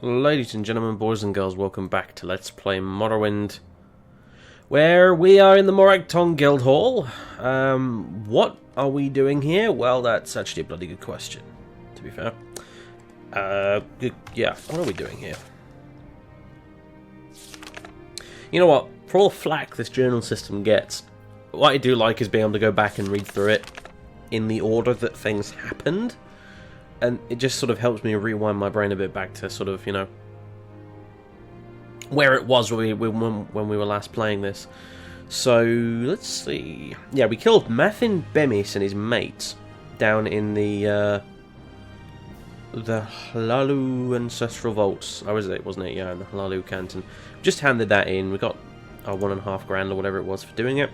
Ladies and gentlemen, boys and girls, welcome back to Let's Play Morrowind, where we are in the Moragtong Guildhall. What are we doing here? Well, that's actually a bloody good question, to be fair. Yeah, what are we doing here? You know what? For all the flack this journal system gets, what I do like is being able to go back and read through it in the order that things happened. And it just sort of helps me rewind my brain a bit back to sort of, you know, where it was when we were last playing this. So, let's see. Yeah, we killed Mathin Bemis and his mates down in the Hlalu Ancestral Vaults. Oh, was it? Wasn't it? Yeah, in the Hlalu Canton. Just handed that in. We got our $1.5 grand or whatever it was for doing it.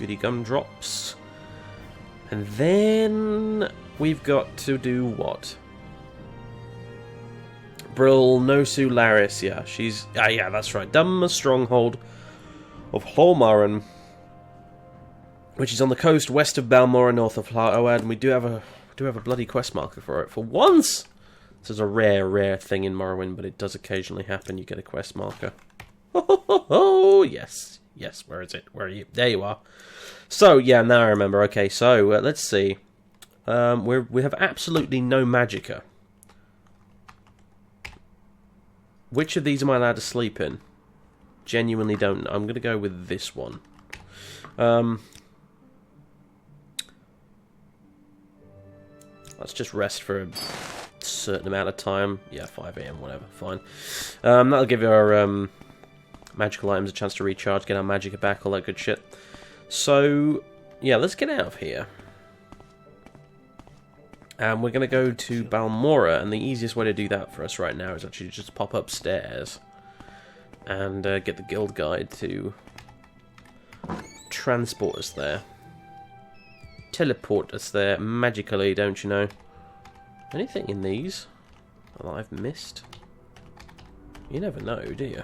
Goody gumdrops. And then we've got to do what? Brill Nosu Laris, yeah. She's... Ah, yeah, that's right. Dumma Stronghold of Holmaran, which is on the coast west of Balmora, north of Hlaoad, and we do have a bloody quest marker for it. For once! This is a rare thing in Morrowind, but it does occasionally happen. You get a quest marker. Oh, yes. Yes, where is it? Where are you? There you are. So, yeah, now I remember. Okay, so, let's see. We have absolutely no magicka. Which of these am I allowed to sleep in? Genuinely don't know. I'm going to go with this one. Let's just rest for a certain amount of time. Yeah, 5 AM, whatever, fine. That'll give our magical items a chance to recharge, get our magicka back, all that good shit. So, yeah, let's get out of here. And we're going to go to Balmora, and the easiest way to do that for us right now is actually just pop upstairs and get the guild guide to transport us there. Teleport us there magically, don't you know? Anything in these that I've missed? You never know, do you?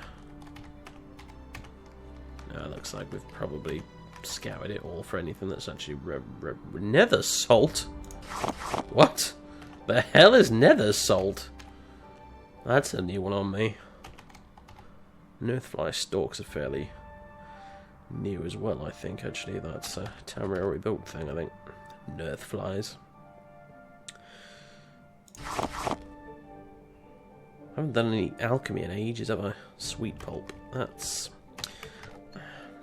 No, it looks like we've probably scoured it all for anything that's actually nether salt. What the hell is nether salt? That's a new one on me. Nurthfly stalks are fairly new as well, I think, actually. That's a Tamriel Rebuilt thing, I think. Nurthflies. I haven't done any alchemy in ages, have I? Sweet pulp. That's...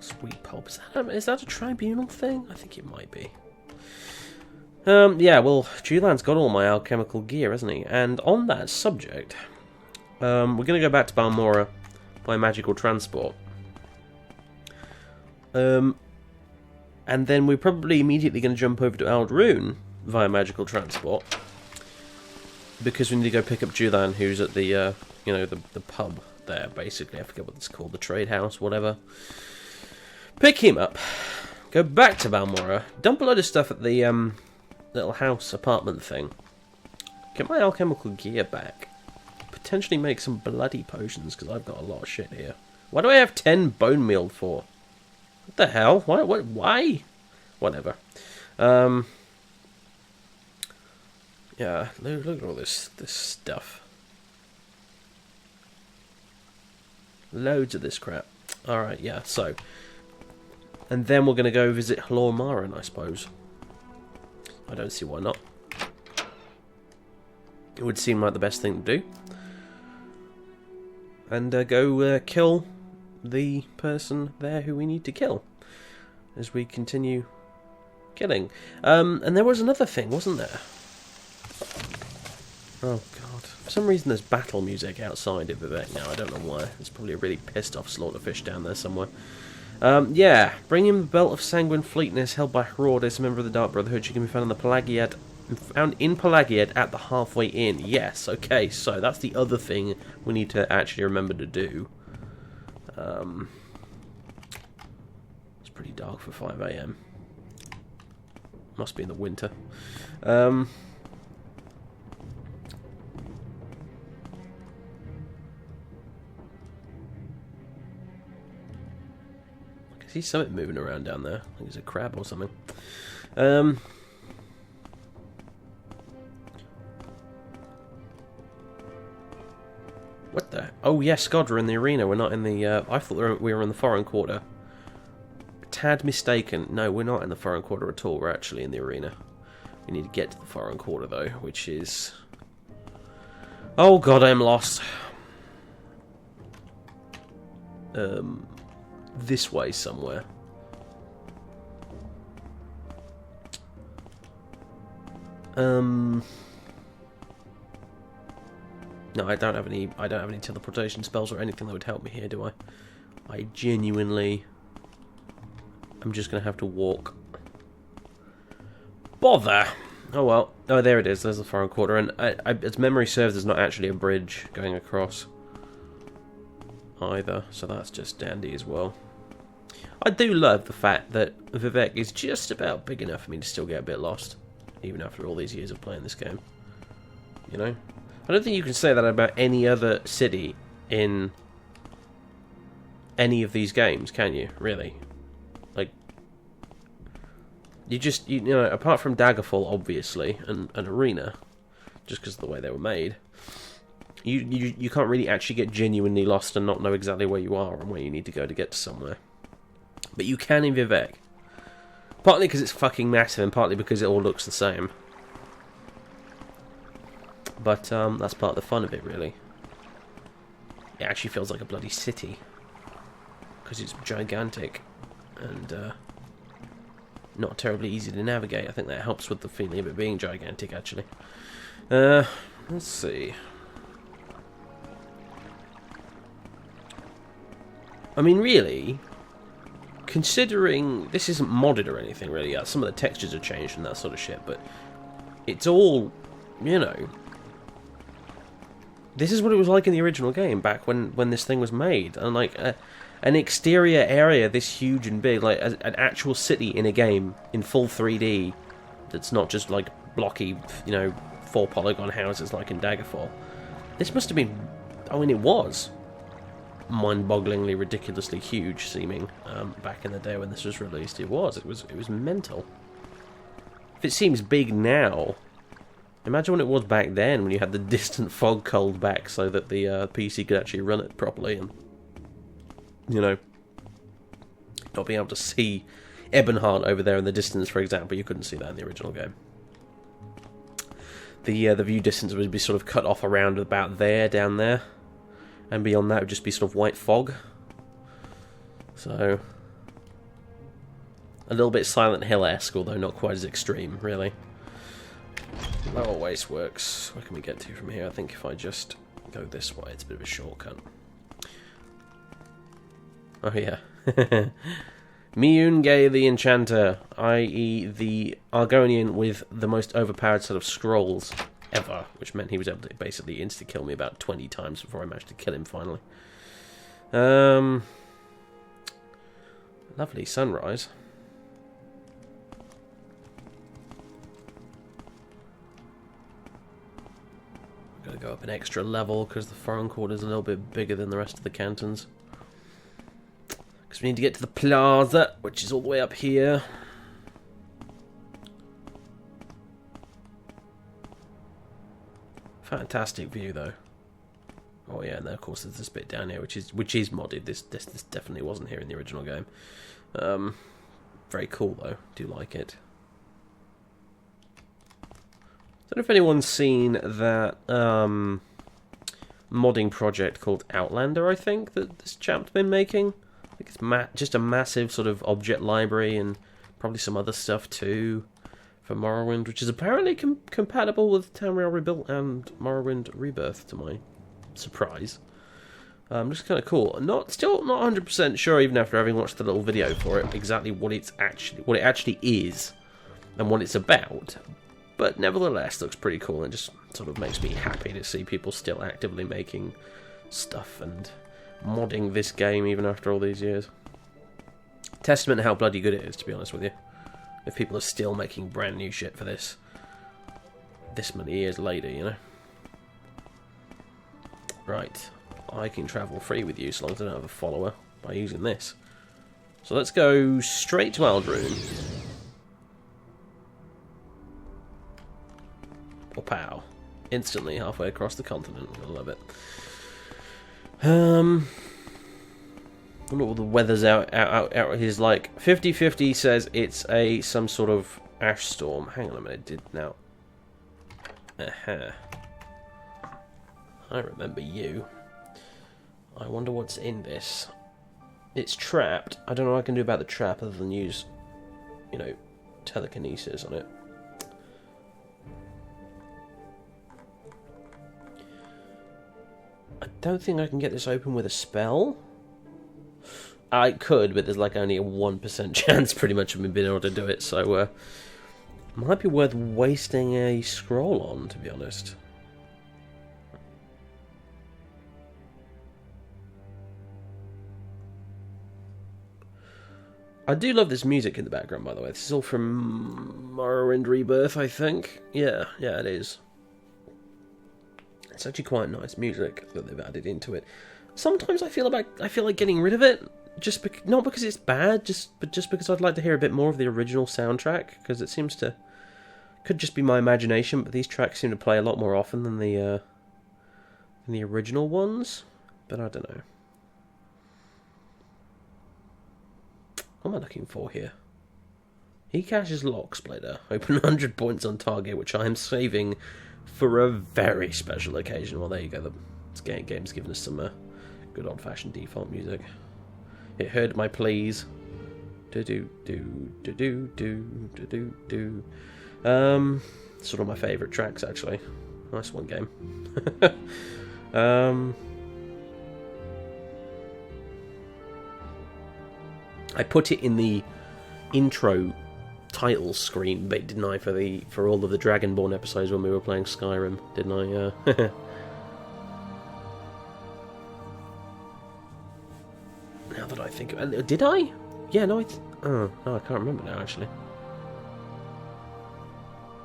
Sweet pulp. Is that a tribunal thing? I think it might be. Yeah, well, Julan's got all my alchemical gear, hasn't he? And on that subject, we're going to go back to Balmora by magical transport. And then we're probably immediately going to jump over to Aldrune via magical transport, because we need to go pick up Julan, who's at the, you know, the pub there, basically. I forget what it's called, the trade house, whatever. Pick him up, go back to Balmora, dump a load of stuff at the, little house apartment thing. Get my alchemical gear back. Potentially make some bloody potions, because I've got a lot of shit here. Why do I have 10 bone meal for? What the hell? Why? Whatever. Yeah, look at all this stuff. Loads of this crap. Alright, yeah, so. And then we're going to go visit Hlormaran, I suppose. I don't see why not. It would seem like the best thing to do. And go kill the person there who we need to kill. As we continue killing. And there was another thing, wasn't there? Oh god. For some reason there's battle music outside of Vivek now. I don't know why. There's probably a really pissed off slaughterfish down there somewhere. Yeah, bring him the Belt of Sanguine Fleetness held by Herodes, a member of the Dark Brotherhood. She can be found in the Pelagiad, at the Halfway Inn. Yes, okay, so that's the other thing we need to actually remember to do. It's pretty dark for 5 AM. Must be in the winter. I see something moving around down there. I think it's a crab or something. What the? Oh yes, God, we're in the arena. We're not in the... I thought we were in the foreign quarter. Tad mistaken. No, we're not in the foreign quarter at all. We're actually in the arena. We need to get to the foreign quarter, though, which is... Oh, God, I'm lost. This way somewhere. No, I don't have any teleportation spells or anything that would help me here, do I? I genuinely... I'm just going to have to walk. Bother! Oh well. Oh, there it is. There's the foreign quarter. And as memory serves, there's not actually a bridge going across either. So that's just dandy as well. I do love the fact that Vivec is just about big enough for me to still get a bit lost. Even after all these years of playing this game. You know? I don't think you can say that about any other city in any of these games, can you? Really? Like, you know, apart from Daggerfall, obviously, and Arena, just because of the way they were made, you can't really actually get genuinely lost and not know exactly where you are and where you need to go to get to somewhere. But you can in Vivec. Partly because it's fucking massive, and partly because it all looks the same. But that's part of the fun of it, really. It actually feels like a bloody city. Because it's gigantic. And not terribly easy to navigate. I think that helps with the feeling of it being gigantic, actually. Let's see. I mean, really... Considering this isn't modded or anything, really, some of the textures are changed and that sort of shit, but it's all, you know, this is what it was like in the original game back when this thing was made, and like an exterior area this huge and big, like an actual city in a game in full 3D, that's not just like blocky, you know, 4 polygon houses like in Daggerfall. This must have been, I mean, it was mind-bogglingly, ridiculously huge seeming back in the day when this was released. It was mental. If it seems big now, imagine what it was back then when you had the distant fog culled back so that the PC could actually run it properly and, you know, not being able to see Ebonheart over there in the distance, for example. You couldn't see that in the original game. The view distance would be sort of cut off around about there, down there. And beyond that would just be sort of white fog. So, a little bit Silent Hill-esque, although not quite as extreme, really. Lower waste works. Where can we get to from here? I think if I just go this way, it's a bit of a shortcut. Oh yeah. Miunge the Enchanter, i.e. the Argonian with the most overpowered set of scrolls ever, which meant he was able to basically insta-kill me about 20 times before I managed to kill him finally. Lovely sunrise. I've got to go up an extra level because the foreign quarter is a little bit bigger than the rest of the cantons. Because we need to get to the plaza, which is all the way up here. Fantastic view, though. Oh yeah, and then of course there's this bit down here, which is modded. This definitely wasn't here in the original game. Very cool though. Do like it. I don't know if anyone's seen that modding project called Outlander. I think that this chap's been making. I think it's just a massive sort of object library and probably some other stuff too. For Morrowind, which is apparently compatible with Tamriel Rebuilt and Morrowind Rebirth, to my surprise. Just kind of cool. Still not 100% sure, even after having watched the little video for it, exactly what it actually is and what it's about. But nevertheless, looks pretty cool and just sort of makes me happy to see people still actively making stuff and modding this game even after all these years. Testament to how bloody good it is, to be honest with you. If people are still making brand new shit for this many years later, you know. Right, I can travel free with you so long as I don't have a follower by using this. So let's go straight to Aldrune. Pow. Instantly halfway across the continent. I love it. I wonder what the weather's out he's like. 50/50 says it's some sort of ash storm. Hang on a minute, now. I remember you. I wonder what's in this. It's trapped. I don't know what I can do about the trap other than use, telekinesis on it. I don't think I can get this open with a spell. I could, but there's like only a 1% chance pretty much of me being able to do it, so might be worth wasting a scroll on, to be honest. I do love this music in the background, by the way. This is all from Morrowind Rebirth, I think. Yeah, it is. It's actually quite nice music that they've added into it. Sometimes I feel like getting rid of it, not because it's bad, but just because I'd like to hear a bit more of the original soundtrack, because it seems to could just be my imagination, but these tracks seem to play a lot more often than the original ones. But I don't know. What am I looking for here? He caches Lock Splitter. Open 100 points on target, which I am saving for a very special occasion. Well, there you go. The game's given us some good old-fashioned default music. It heard my pleas. Sort of my favourite tracks, actually. Nice one, game. I put it in the intro title screen bit, didn't I, for all of the Dragonborn episodes when we were playing Skyrim, didn't I? Now that I think of it, did I? Yeah, no, no, I can't remember now, actually.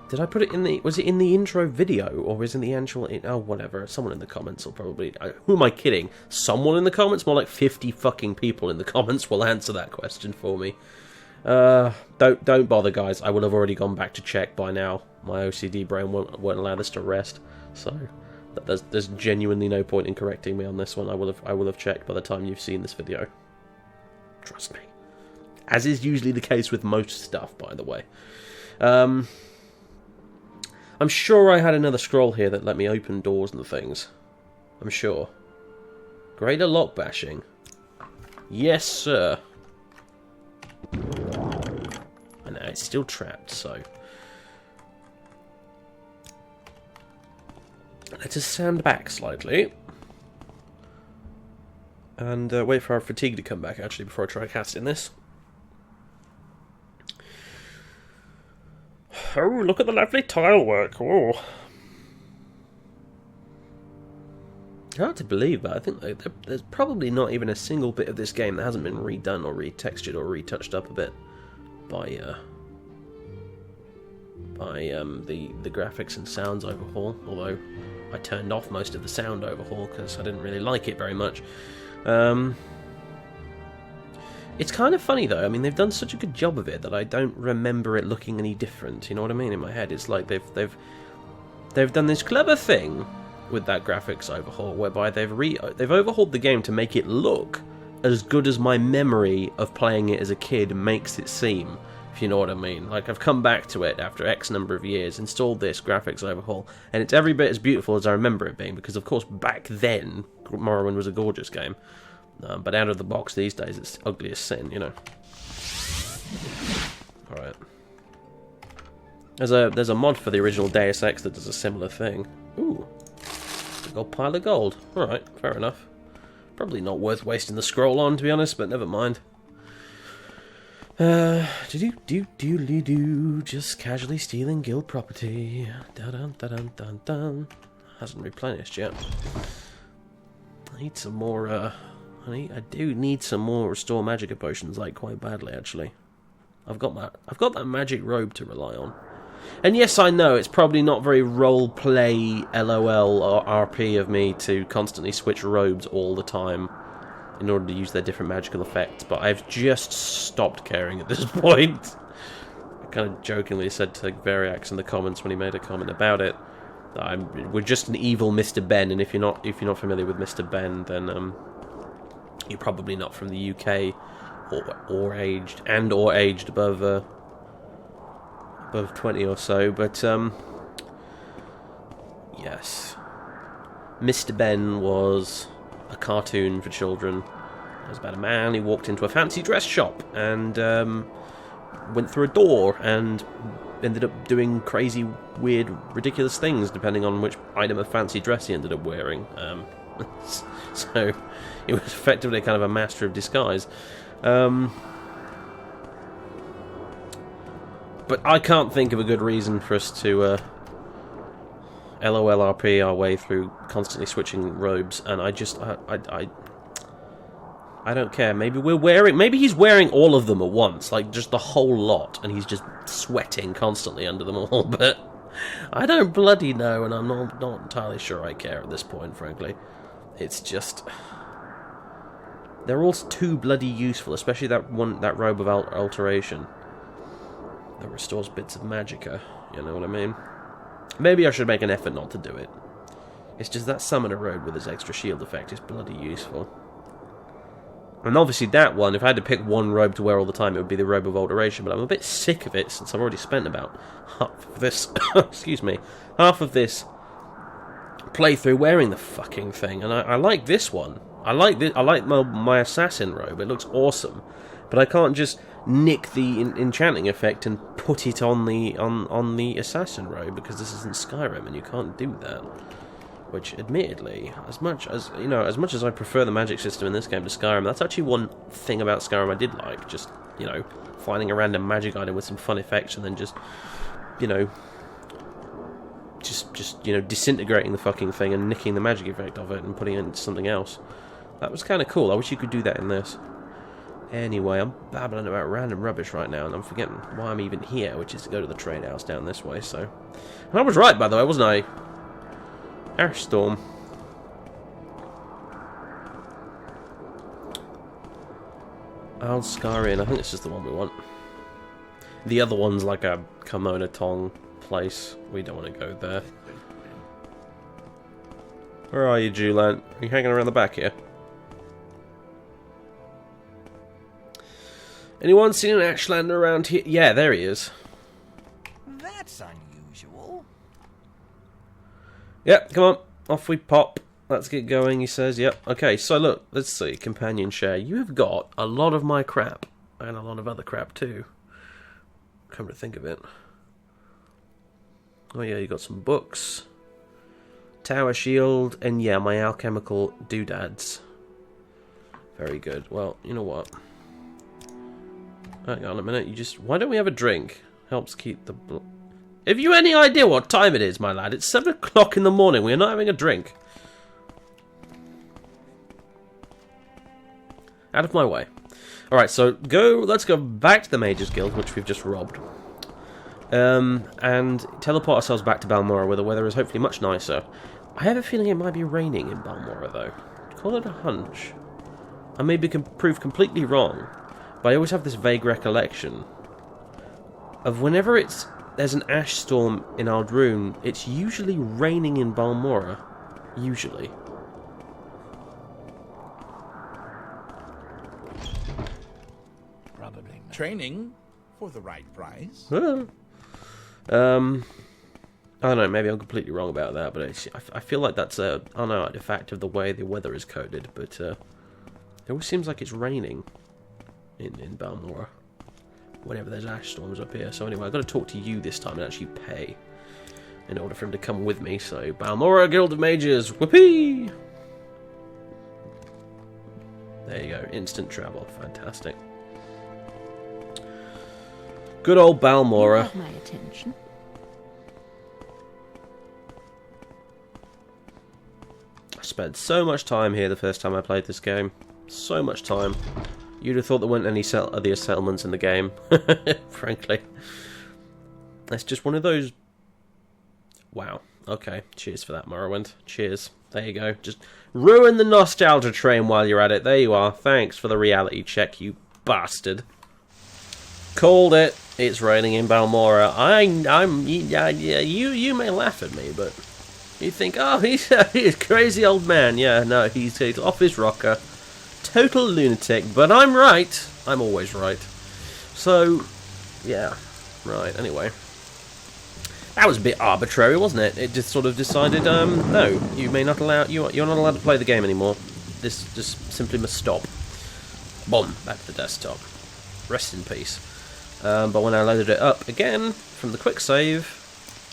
Did I put it in the... Was it in the intro video, or was it in the actual... Oh, whatever. Someone in the comments will probably... Who am I kidding? Someone in the comments? More like 50 fucking people in the comments will answer that question for me. Don't bother, guys. I will have already gone back to check by now. My OCD brain won't allow this to rest. So, there's genuinely no point in correcting me on this one. I will have checked by the time you've seen this video. Trust me. As is usually the case with most stuff, by the way. I'm sure I had another scroll here that let me open doors and things. I'm sure. Greater lock bashing. Yes, sir. I know, it's still trapped, so... Let us stand back slightly. And wait for our fatigue to come back, actually, before I try casting this. Oh, look at the lovely tile work. Oh. Hard to believe, but I think there's probably not even a single bit of this game that hasn't been redone or retextured or retouched up a bit by the graphics and sounds overhaul. Although I turned off most of the sound overhaul because I didn't really like it very much. It's kind of funny though. I mean, they've done such a good job of it that I don't remember it looking any different. You know what I mean? In my head, it's like they've done this clever thing with that graphics overhaul, whereby they've overhauled the game to make it look as good as my memory of playing it as a kid makes it seem. If you know what I mean. Like, I've come back to it after X number of years, installed this graphics overhaul, and it's every bit as beautiful as I remember it being. Because of course, back then, Morrowind was a gorgeous game. But out of the box these days, it's ugly as sin, you know. Alright. There's a mod for the original Deus Ex that does a similar thing. Ooh. Big old pile of gold. Alright, fair enough. Probably not worth wasting the scroll on, to be honest, but never mind. Just casually stealing guild property. Dun. Hasn't replenished yet. I need some more, I do need some more restore magic potions, like, quite badly, actually. I've got that magic robe to rely on. And yes, I know, it's probably not very roleplay, LOL, or RP of me to constantly switch robes all the time in order to use their different magical effects, but I've just stopped caring at this point. I kind of jokingly said to Variax in the comments when he made a comment about it, We're just an evil Mr. Ben, and if you're not familiar with Mr. Ben, then you're probably not from the UK or aged above 20 or so. But yes, Mr. Ben was a cartoon for children. It was about a man who walked into a fancy dress shop and went through a door and ended up doing crazy, weird, ridiculous things depending on which item of fancy dress he ended up wearing. So it was effectively kind of a master of disguise. But I can't think of a good reason for us to LOLRP our way through constantly switching robes, and I don't care. Maybe he's wearing all of them at once, like just the whole lot, and he's just sweating constantly under them all, but I don't bloody know, and I'm not entirely sure I care at this point, frankly. It's just... they're all too bloody useful, especially that robe of alteration that restores bits of magicka, you know what I mean? Maybe I should make an effort not to do it. It's just that summoner robe with its extra shield effect is bloody useful. And obviously that one, if I had to pick one robe to wear all the time, it would be the robe of alteration, but I'm a bit sick of it since I've already spent about half of this, half of this playthrough wearing the fucking thing, and I like this one. I like my assassin robe, it looks awesome, but I can't just nick the enchanting effect and put it on the assassin robe, because this isn't Skyrim and you can't do that. Which, admittedly, as much as I prefer the magic system in this game to Skyrim, that's actually one thing about Skyrim I did like. Just, finding a random magic item with some fun effects and then just disintegrating the fucking thing and nicking the magic effect of it and putting it into something else. That was kind of cool. I wish you could do that in this. Anyway, I'm babbling about random rubbish right now, and I'm forgetting why I'm even here, which is to go to the trade house down this way, so... And I was right, by the way, wasn't I? Ashstorm. Alskarian, I think this is the one we want. The other one's like a Kimono Tong place. We don't want to go there. Where are you, Julan? Are you hanging around the back here? Anyone seen an Ashlander around here? Yeah, there he is. That's unusual. Yep, come on. Off we pop. Let's get going, he says. Yep. Okay, so look, let's see. Companion share. You have got a lot of my crap. And a lot of other crap, too. Come to think of it. Oh, yeah, you got some books. Tower shield. And, yeah, my alchemical doodads. Very good. Well, you know what? Hang on a minute. Why don't we have a drink? Helps keep the... Have you any idea what time it is, my lad? It's 7 o'clock in the morning. We're not having a drink. Out of my way. Alright, so let's go back to the Mages Guild, which we've just robbed. And teleport ourselves back to Balmora, where the weather is hopefully much nicer. I have a feeling it might be raining in Balmora, though. Call it a hunch. I may be prove completely wrong, but I always have this vague recollection of whenever there's an ash storm in Aldrune, it's usually raining in Balmora. Usually. Probably not. Training for the right price. I don't know, maybe I'm completely wrong about that, but I feel like that's an artifact of the way the weather is coded, but it always seems like it's raining in Balmora whenever there's ash storms up here. So anyway, I've got to talk to you this time and actually pay in order for him to come with me. So, Balmora Guild of Mages, whoopee! There you go, instant travel, fantastic. Good old Balmora. You have my attention. I spent so much time here the first time I played this game. So much time. You'd have thought there weren't any other settlements in the game, frankly. It's just one of those... Wow. Okay, cheers for that, Morrowind. Cheers. There you go. Just ruin the nostalgia train while you're at it. There you are. Thanks for the reality check, you bastard. Called it. It's raining in Balmora. You may laugh at me, but You think, oh, he's a crazy old man. Yeah, no, he's off his rocker. Total lunatic, but I'm right. I'm always right. So, yeah. Right, anyway. That was a bit arbitrary, wasn't it? It just sort of decided, no, you may not allow, you're not allowed to play the game anymore. This just simply must stop. Boom, back to the desktop. Rest in peace. But when I loaded it up again from the quick save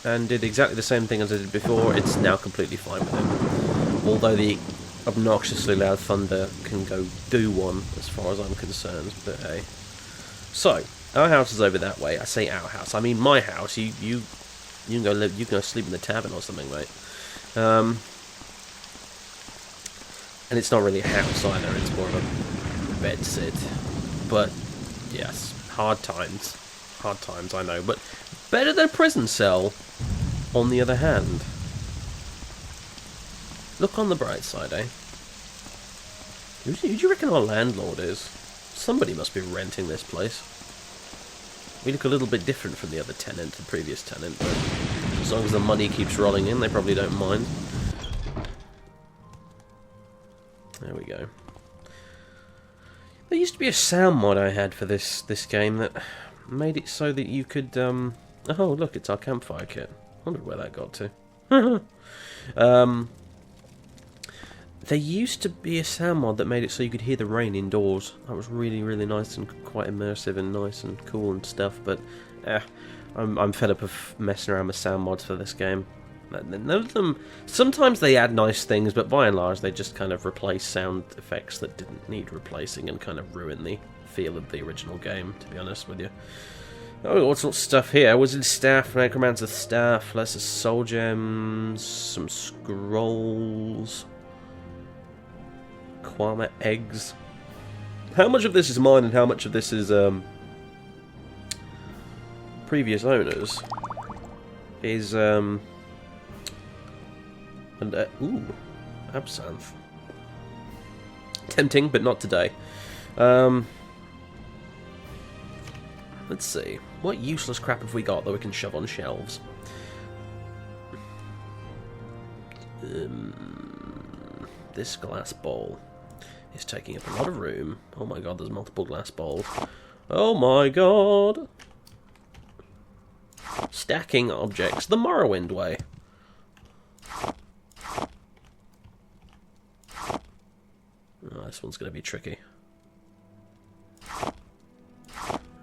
and did exactly the same thing as I did before, it's now completely fine with it. Although the obnoxiously loud thunder can go do one as far as I'm concerned, but hey. So, our house is over that way. I say our house, I mean my house. You can go live. You can go sleep in the tavern or something, mate. And it's not really a house either. It's more of a bed sit. But yes, hard times. Hard times, I know. But better than a prison cell. On the other hand, look on the bright side, eh? Who do you reckon our landlord is? Somebody must be renting this place. We look a little bit different from the other tenant, the previous tenant, but as long as the money keeps rolling in, they probably don't mind. There we go. There used to be a sound mod I had for this game that made it so that you could, oh, look, it's our campfire kit. I wondered where that got to. There used to be a sound mod that made it so you could hear the rain indoors. That was really, really nice and quite immersive and nice and cool and stuff, but I'm fed up of messing around with sound mods for this game. None of them... Sometimes they add nice things, but by and large they just kind of replace sound effects that didn't need replacing and kind of ruin the feel of the original game, to be honest with you. Oh, all sorts of stuff here. Wizard Staff, Necromancer Staff, Lesser Soul Gems, some Scrolls... Kwama eggs. How much of this is mine and how much of this is previous owners is ooh, absinthe. Tempting, but not today. Let's see. What useless crap have we got that we can shove on shelves? This glass bowl is taking up a lot of room. Oh my god, there's multiple glass bowls. Oh my god! Stacking objects the Morrowind way. Oh, this one's going to be tricky.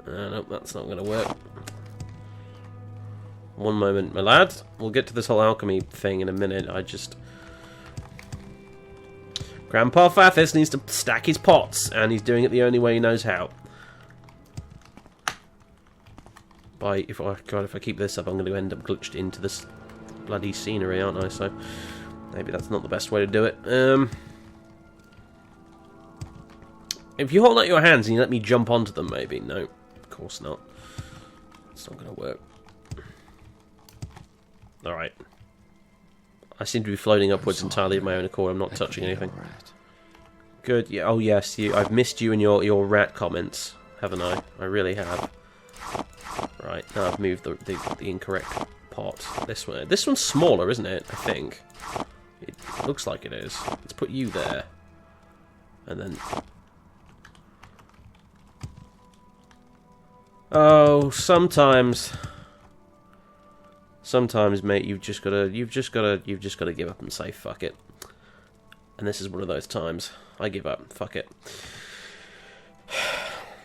Nope, that's not going to work. One moment, my lad. We'll get to this whole alchemy thing in a minute. Grandpa Fathis needs to stack his pots, and he's doing it the only way he knows how. If I keep this up, I'm going to end up glitched into this bloody scenery, aren't I? So maybe that's not the best way to do it. If you hold out your hands and you let me jump onto them, maybe. No, of course not. It's not going to work. All right. I seem to be floating upwards entirely of my own accord. I'm not touching anything. Good. Yeah. Oh yes. I've missed you and your rat comments, haven't I? I really have. Right. Now I've moved the incorrect pot this way. This one's smaller, isn't it? I think. It looks like it is. Let's put you there, and then. Oh, sometimes, mate, you've just gotta give up and say fuck it. And this is one of those times. I give up. Fuck it.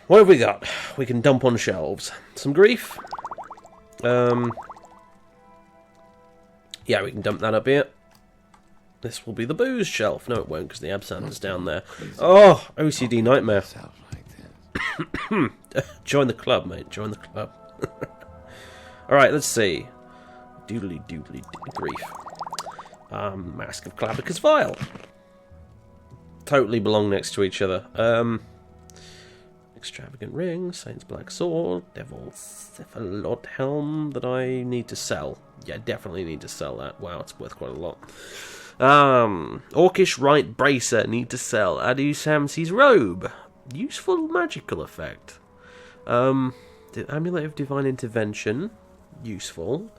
What have we got? We can dump on shelves. Some grief. Yeah, we can dump that up here. This will be the booze shelf. No, it won't, because the absinthe is down there. Oh, OCD nightmare. Join the club, mate. Join the club. Alright, let's see. Doodly grief. Mask of Clavicus Vial. Totally belong next to each other. Extravagant ring, Saint's Black Sword, Devil's Cephalot Helm that I need to sell. Yeah, definitely need to sell that. Wow, it's worth quite a lot. Orcish Right Bracer, need to sell. Adu Samsi's Robe. Useful magical effect. Amulet of Divine Intervention. Useful.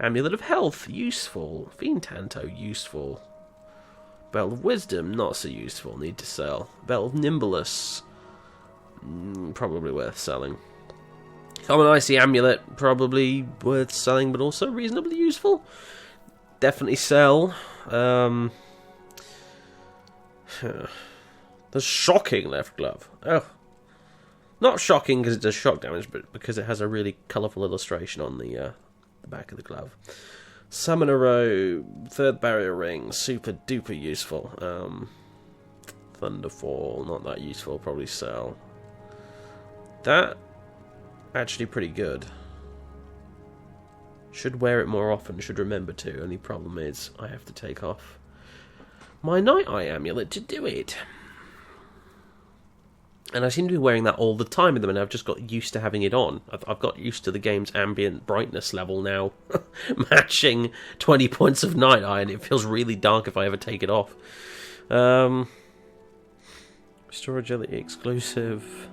Amulet of Health, useful. Fiend Tanto, useful. Belt of Wisdom, not so useful, need to sell. Belt of Nimbulus, probably worth selling. Common Icy Amulet, probably worth selling, but also reasonably useful. Definitely sell. There's Shocking Left Glove. Oh. Not shocking because it does shock damage, but because it has a really colourful illustration on the back of the glove. Summoner Robe, Third Barrier Ring, super duper useful. Thunderfall, not that useful, probably sell. That, actually pretty good. Should wear it more often, should remember to. Only problem is, I have to take off my Night Eye Amulet to do it. And I seem to be wearing that all the time at the minute. I've just got used to having it on. I've got used to the game's ambient brightness level now matching 20 points of Night Eye, and it feels really dark if I ever take it off. Restore Agility exclusive.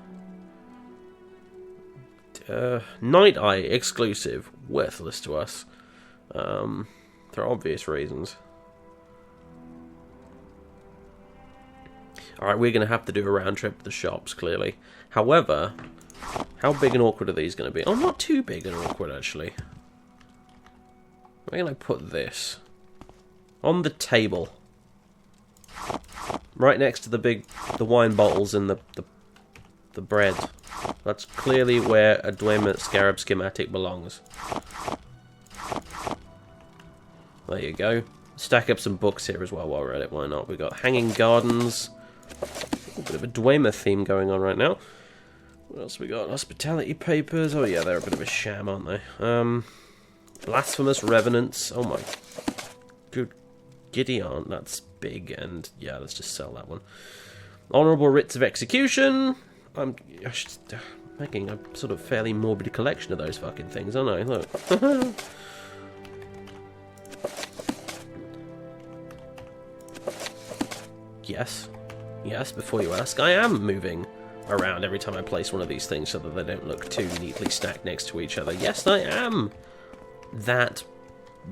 Night Eye exclusive. Worthless to us. For obvious reasons. Alright, we're going to have to do a round trip to the shops, clearly. However, how big and awkward are these going to be? Oh, not too big and awkward, actually. Where can I put this? On the table. Right next to the wine bottles and the bread. That's clearly where a Dwemer Scarab schematic belongs. There you go. Stack up some books here as well while we're at it, why not? We've got Hanging Gardens. A bit of a Dwemer theme going on right now. What else we got? Hospitality Papers. Oh yeah, they're a bit of a sham, aren't they? Blasphemous Revenants. Oh my good Gideon, that's big, and yeah, let's just sell that one. Honourable Writs of Execution. I'm making a sort of fairly morbid collection of those fucking things, aren't I? Look. Yes. Yes, before you ask, I am moving around every time I place one of these things so that they don't look too neatly stacked next to each other. Yes, I am that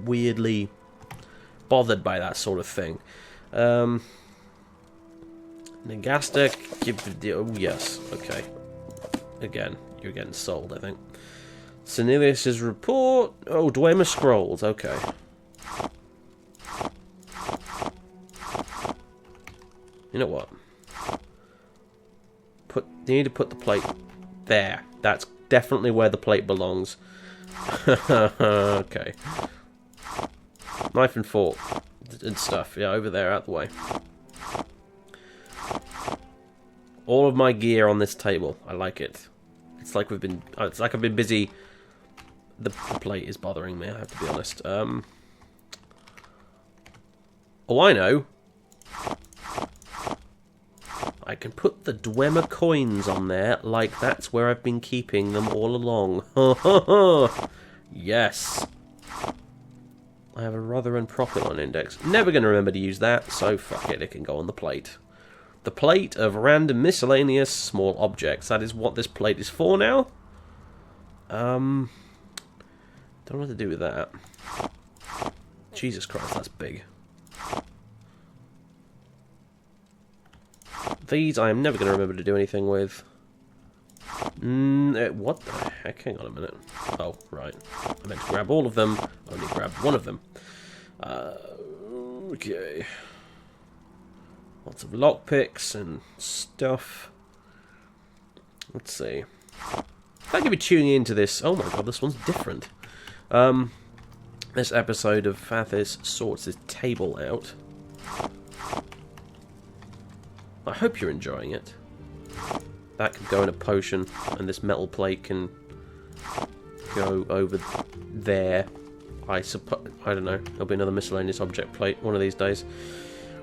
weirdly bothered by that sort of thing. Nagasta, oh yes, okay. Again, you're getting sold, I think. Cornelius's report. Oh, Dwemer Scrolls, okay. You know what? You need to put the plate there. That's definitely where the plate belongs. Okay. Knife and fork and stuff. Yeah, over there, out the way. All of my gear on this table. I like it. It's like we've been. It's like I've been busy. The plate is bothering me. I have to be honest. Oh, I know. I can put the Dwemer coins on there, like that's where I've been keeping them all along. Yes. I have a Rotherham Procyon index. Never going to remember to use that, so fuck it, it can go on the plate. The plate of random miscellaneous small objects. That is what this plate is for now. Don't know what to do with that. Jesus Christ, that's big. These I am never going to remember to do anything with. What the heck? Hang on a minute. Oh, right. I meant to grab all of them. Only grabbed one of them. Okay. Lots of lockpicks and stuff. Let's see. Thank you for tuning into this. Oh my god, this one's different. This episode of Fathis sorts his table out. I hope you're enjoying it. That could go in a potion, and this metal plate can go over there. I suppose. I don't know. There'll be another miscellaneous object plate one of these days.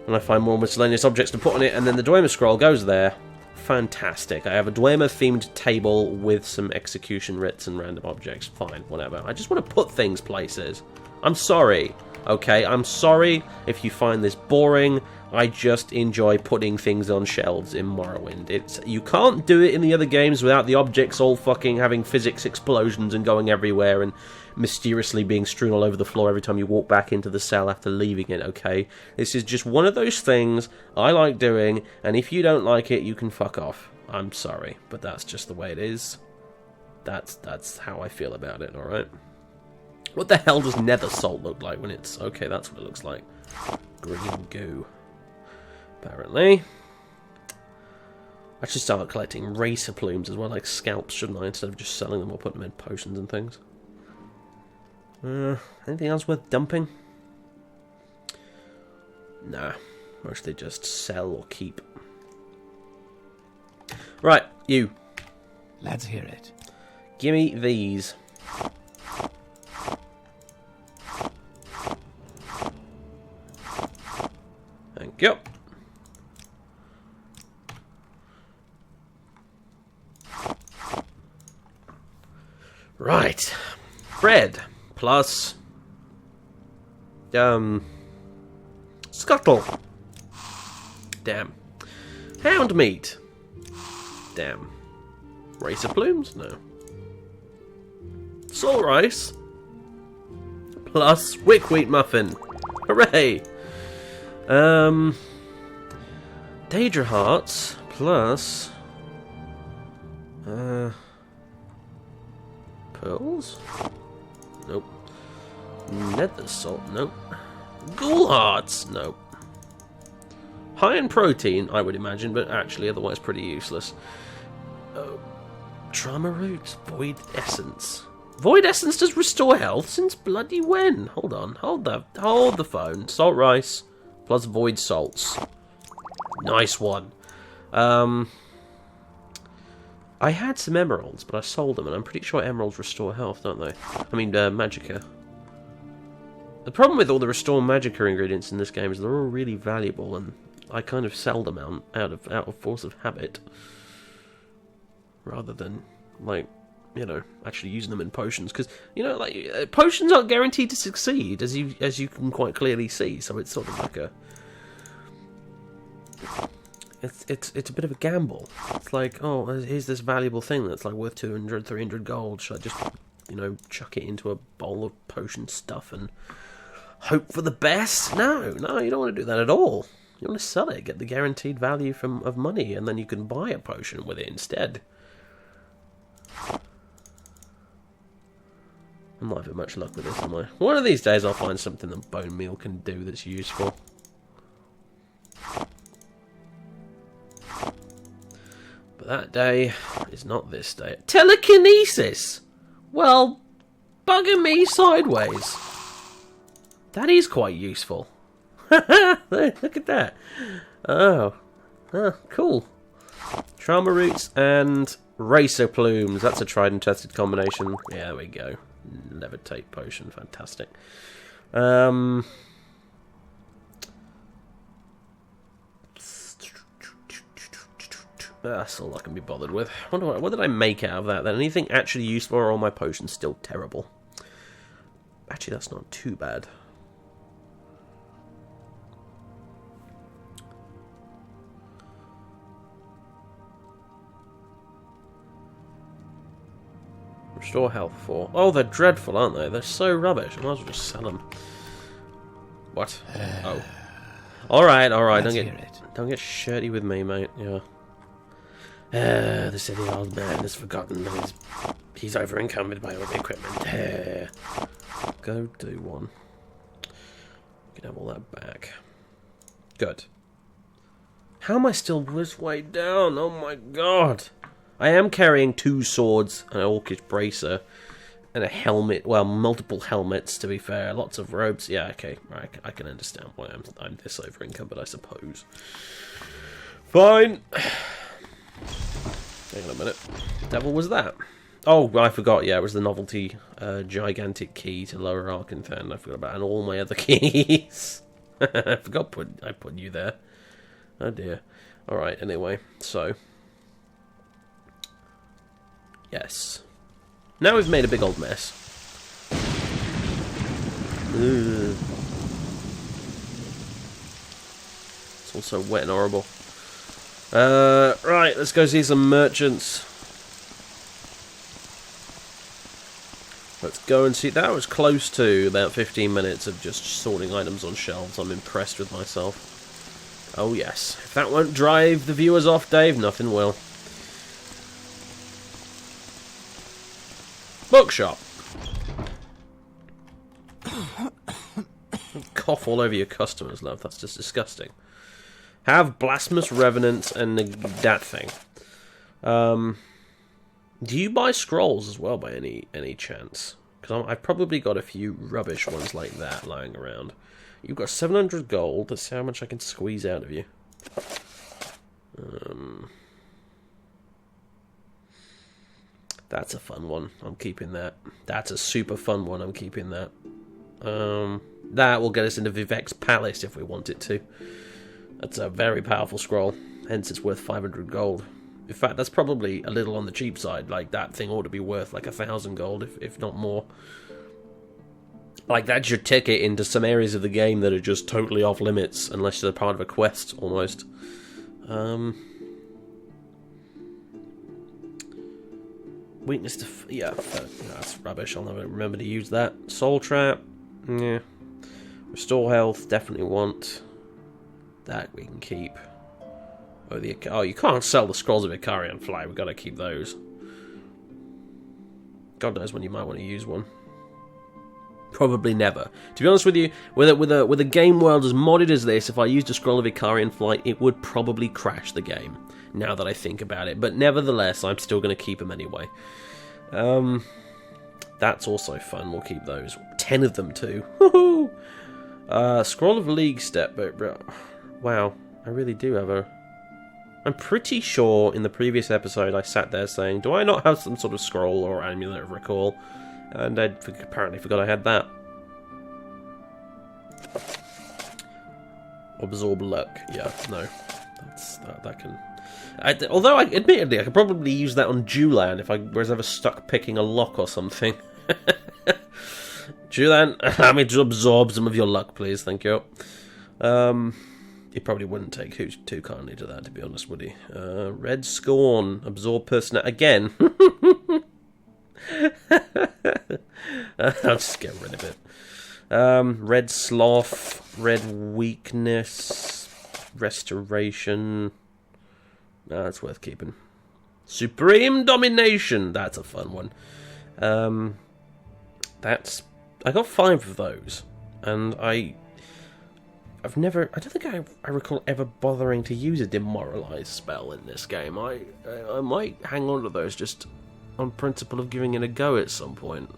When I find more miscellaneous objects to put on it, and then the Dwemer scroll goes there. Fantastic. I have a Dwemer-themed table with some execution writs and random objects. Fine, whatever. I just want to put things places. I'm sorry. Okay, I'm sorry if you find this boring. I just enjoy putting things on shelves in Morrowind. You can't do it in the other games without the objects all fucking having physics explosions and going everywhere and mysteriously being strewn all over the floor every time you walk back into the cell after leaving it, okay? This is just one of those things I like doing, and if you don't like it, you can fuck off. I'm sorry, but that's just the way it is. That's how I feel about it, alright? What the hell does nether salt look like when it's... Okay, that's what it looks like. Green goo. Apparently. I should start collecting racer plumes as well, like scalps, shouldn't I? Instead of just selling them or putting them in potions and things. Anything else worth dumping? Nah. Mostly just sell or keep. Right, you. Let's hear it. Gimme these. Thank you. Right. Bread plus scuttle. Damn. Hound meat. Damn. Racer plumes? No. Salt rice. Plus wick wheat muffin. Hooray! Daedra hearts plus pearls? Nope. Nether salt? Nope. Ghoul hearts? Nope. High in protein, I would imagine, but actually otherwise pretty useless. Trauma roots, void essence. Void essence does restore health since bloody when? Hold on, hold the phone. Salt rice plus void salts. Nice one. I had some emeralds, but I sold them, and I'm pretty sure emeralds restore health, don't they? I mean, magicka. The problem with all the restore magicka ingredients in this game is they're all really valuable, and I kind of sell them out of force of habit, rather than, like, you know, actually using them in potions, because, you know, like, potions aren't guaranteed to succeed, as you can quite clearly see, so it's sort of like a... It's a bit of a gamble. It's like, oh, here's this valuable thing that's like worth 200, 300 gold. Should I just, you know, chuck it into a bowl of potion stuff and hope for the best? No, you don't want to do that at all. You want to sell it, get the guaranteed value of money, and then you can buy a potion with it instead. I'm not having much luck with this, am I? One of these days I'll find something that bone meal can do that's useful. But that day is not this day. Telekinesis! Well, bugger me sideways. That is quite useful. Look at that. Oh, cool. Trauma roots and racer plumes. That's a tried and tested combination. Yeah, there we go. Levitate potion, fantastic. That's all I can be bothered with. What did I make out of that then? Anything actually useful, or are all my potions still terrible? Actually, that's not too bad. Restore health 4. Oh, they're dreadful, aren't they? They're so rubbish. I might as well just sell them. What? Oh. Alright. Don't get shirty with me, mate. Yeah. The silly old man has forgotten that he's over-encumbered by all the equipment. Go do one. You can have all that back. Good. How am I still this way down? Oh my god. I am carrying 2 swords, an orcish bracer, and a helmet. Well, multiple helmets, to be fair. Lots of robes. Yeah, okay. Right, I can understand why I'm this over-encumbered, I suppose. Fine. Hang on a minute. The devil was that? Oh, I forgot. Yeah, it was the novelty gigantic key to Lower Arcanthan. I forgot about, and all my other keys. I forgot I put you there. Oh dear. Alright, anyway. So. Yes. Now we've made a big old mess. Ugh. It's also wet and horrible. Right, let's go see some merchants. Let's go and see. That was close to about 15 minutes of just sorting items on shelves. I'm impressed with myself. Oh yes. If that won't drive the viewers off, Dave, nothing will. Bookshop. Cough all over your customers, love. That's just disgusting. Have Blasphemous Revenant and that thing. Do you buy scrolls as well by any chance? Because I've probably got a few rubbish ones like that lying around. You've got 700 gold. Let's see how much I can squeeze out of you. That's a fun one. I'm keeping that. That's a super fun one. I'm keeping that. That will get us into Vivek's Palace if we want it to. That's a very powerful scroll. Hence it's worth 500 gold. In fact, that's probably a little on the cheap side. Like, that thing ought to be worth like 1,000 gold, if not more. Like, that's your ticket into some areas of the game that are just totally off limits, unless they're part of a quest, almost. Weakness to... yeah, that's rubbish. I'll never remember to use that. Soul Trap. Yeah. Restore health. Definitely want. That we can keep. Oh, you can't sell the Scrolls of Icarian Fly. We've got to keep those. God knows when you might want to use one. Probably never. To be honest with you, with a game world as modded as this, if I used a Scroll of Icarian Flight, it would probably crash the game, now that I think about it. But nevertheless, I'm still going to keep them anyway. That's also fun. We'll keep those. 10 of them, too. Woohoo! Scroll of League Step. But, wow, I really do have a... I'm pretty sure in the previous episode I sat there saying, do I not have some sort of scroll or amulet of recall? And I apparently forgot I had that. Absorb luck. Yeah, no. That can... although, admittedly, I could probably use that on Julan if I was ever stuck picking a lock or something. Julan, allow me to absorb some of your luck, please. Thank you. He probably wouldn't take too kindly to that, to be honest, would he? Red Scorn. Absorb person... again. I'll just get rid of it. Red Sloth, Red Weakness, Restoration. That's worth keeping. Supreme Domination. That's a fun one. I got 5 of those, and I don't think I recall ever bothering to use a Demoralize spell in this game. I might hang on to those just on principle of giving it a go at some point.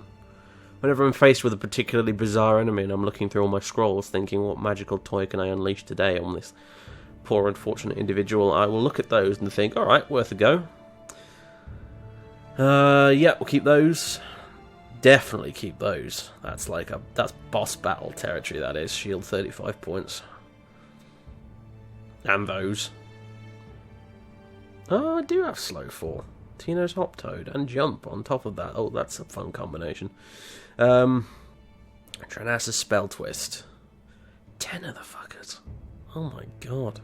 Whenever I'm faced with a particularly bizarre enemy and I'm looking through all my scrolls thinking, what magical toy can I unleash today on this poor unfortunate individual, I will look at those and think, alright, worth a go. Yeah, we'll keep those. Definitely keep those. That's boss battle territory, that is. Shield 35 points. And those. Oh, I do have slow 4. Tino's Hop Toad and Jump on top of that. Oh, that's a fun combination. Tranas's Spell Twist. 10 of the fuckers. Oh my god.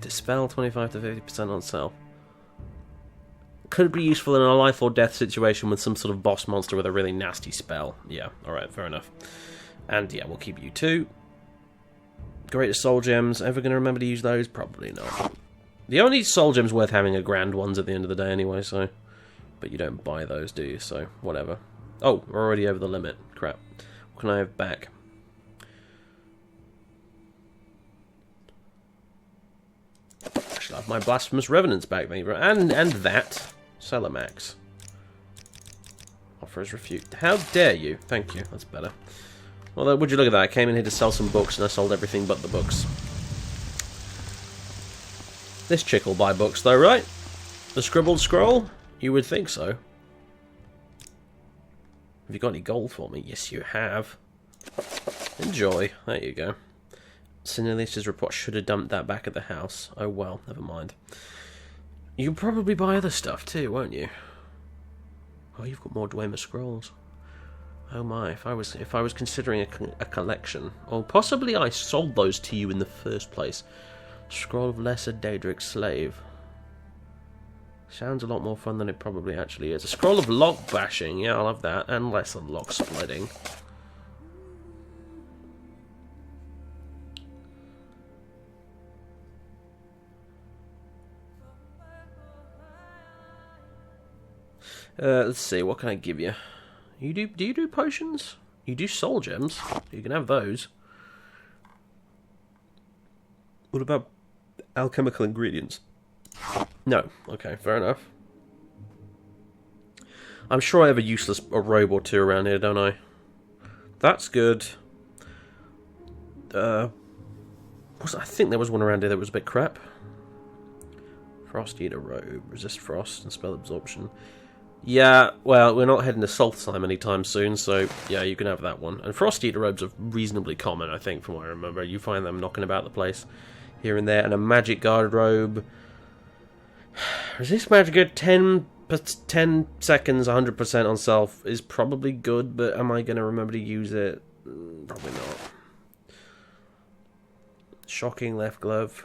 Dispel 25 to 50% on self. Could be useful in a life or death situation with some sort of boss monster with a really nasty spell. Yeah, alright, fair enough. And yeah, we'll keep you 2. Greatest Soul Gems. Ever going to remember to use those? Probably not. The only soul gems worth having are grand ones at the end of the day anyway, so... But you don't buy those, do you? So, whatever. Oh, we're already over the limit. Crap. What can I have back? I should have my Blasphemous Revenants back, maybe. And that. Celamax. Offer is refused. How dare you? Thank you. That's better. Well, would you look at that? I came in here to sell some books, and I sold everything but the books. This chick will buy books, though, right? The Scribbled Scroll? You would think so. Have you got any gold for me? Yes, you have. Enjoy. There you go. Sinelius's report should have dumped that back at the house. Oh well, never mind. You'll probably buy other stuff too, won't you? Oh, you've got more Dwemer scrolls. Oh my, if I was considering a collection, or possibly I sold those to you in the first place. Scroll of Lesser Daedric Slave. Sounds a lot more fun than it probably actually is. A Scroll of Lock Bashing. Yeah, I'll have that. And Lesser Lock Splitting. Let's see, what can I give you? Do you do potions? You do soul gems. You can have those. What about alchemical ingredients? No. Okay, fair enough. I'm sure I have a robe or two around here, don't I? That's good. I think there was one around here that was a bit crap. Frost Eater robe, resist frost and spell absorption. Yeah, well, we're not heading to Solstheim anytime soon, so yeah, you can have that one. And Frost Eater robes are reasonably common, I think, from what I remember. You find them knocking about the place here and there. And a Magic Guard robe. Resist magic at 10 seconds, 100% on self is probably good, but am I going to remember to use it? Probably not. Shocking left glove.